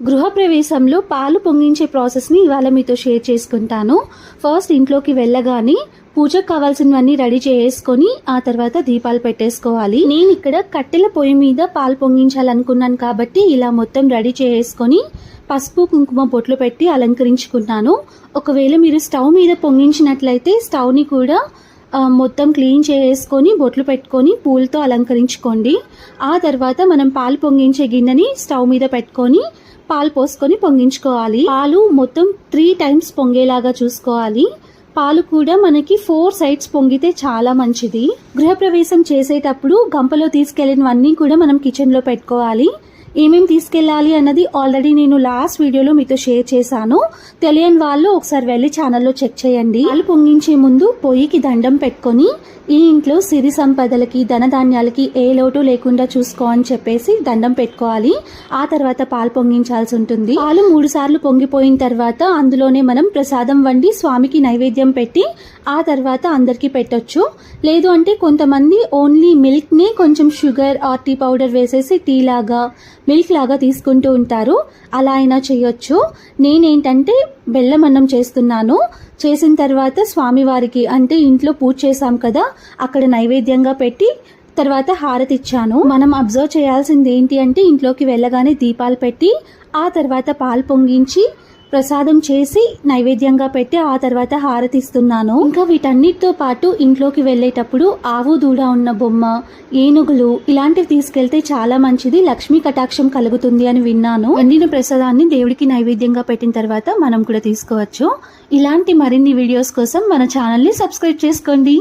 గృహప్రవేశంలో పాలు పొంగించే ప్రాసెస్ని ఇవాళ మీతో షేర్ చేసుకుంటాను. ఫస్ట్ ఇంట్లోకి వెళ్ళగానే పూజకు కావాల్సినవన్నీ రెడీ చేసుకొని ఆ తర్వాత దీపాలు పెట్టేసుకోవాలి. నేను ఇక్కడ కట్టెల పొయ్యి మీద పాలు పొంగించాలనుకున్నాను కాబట్టి ఇలా మొత్తం రెడీ చేసుకొని పసుపు కుంకుమ బొట్లు పెట్టి అలంకరించుకున్నాను. ఒకవేళ మీరు స్టవ్ మీద పొంగించినట్లయితే స్టవ్ని కూడా మొత్తం క్లీన్ చేసుకొని బొట్లు పెట్టుకొని పూలతో అలంకరించుకోండి. ఆ తర్వాత మనం పాలు పొంగించే గిన్నెని స్టవ్ మీద పెట్టుకొని పాలు పోసుకొని పొంగించుకోవాలి. పాలు మొత్తం 3 times పొంగేలాగా చూసుకోవాలి. పాలు కూడా మనకి 4 sides పొంగితే చాలా మంచిది. గృహప్రవేశం చేసేటప్పుడు గంపలో తీసుకెళ్ళినవన్నీ కూడా మనం కిచెన్లో పెట్టుకోవాలి. ఏమేమి తీసుకెళ్ళాలి అన్నది ఆల్రెడీ నేను లాస్ట్ వీడియోలో మీతో షేర్ చేశాను. తెలియని వాళ్ళు ఒకసారి వెళ్ళి ఛానల్లో చెక్ చేయండి. పాలు పొంగించే ముందు పొయ్యికి దండం పెట్టుకొని ఈ ఇంట్లో సిరి సంపదలకి ధనధాన్యాలకి ఏ లోటు లేకుండా చూసుకో అని చెప్పేసి దండం పెట్టుకోవాలి. ఆ తర్వాత పాలు పొంగించాల్సి ఉంటుంది. పాలు 3 సార్లు పొంగిపోయిన తర్వాత అందులోనే మనం ప్రసాదం వండి స్వామికి నైవేద్యం పెట్టి ఆ తర్వాత అందరికీ పెట్టొచ్చు. లేదు అంటే కొంతమంది ఓన్లీ మిల్క్ని కొంచెం షుగర్ ఆర్ టీ పౌడర్ వేసేసి టీ లాగా మిల్క్ లాగా తీసుకుంటూ ఉంటారు. అలా అయినా చేయొచ్చు. నేనేంటంటే బెల్లం అన్నం చేస్తున్నాను. చేసిన తర్వాత స్వామివారికి అంటే ఇంట్లో పూజ చేశాం కదా అక్కడ నైవేద్యంగా పెట్టి తర్వాత హారతి ఇచ్చాను. మనం అబ్జర్వ్ చేయాల్సింది ఏంటి అంటే ఇంట్లోకి వెళ్ళగానే దీపాలు పెట్టి ఆ తర్వాత పాలు పొంగించి ప్రసాదం చేసి నైవేద్యంగా పెట్టి ఆ తర్వాత హారతి ఇస్తున్నాను. ఇంకా వీటన్నిటితో పాటు ఇంట్లోకి వెళ్ళేటప్పుడు ఆవు దూడ ఉన్న బొమ్మ, ఏనుగులు ఇలాంటివి తీసుకెళ్తే చాలా మంచిది, లక్ష్మీ కటాక్షం కలుగుతుంది అని విన్నాను. వండిన ప్రసాదాన్ని దేవుడికి నైవేద్యంగా పెట్టిన తర్వాత మనం కూడా తీసుకోవచ్చు. ఇలాంటి మరిన్ని వీడియోస్ కోసం మన ఛానల్ని సబ్స్క్రైబ్ చేసుకోండి.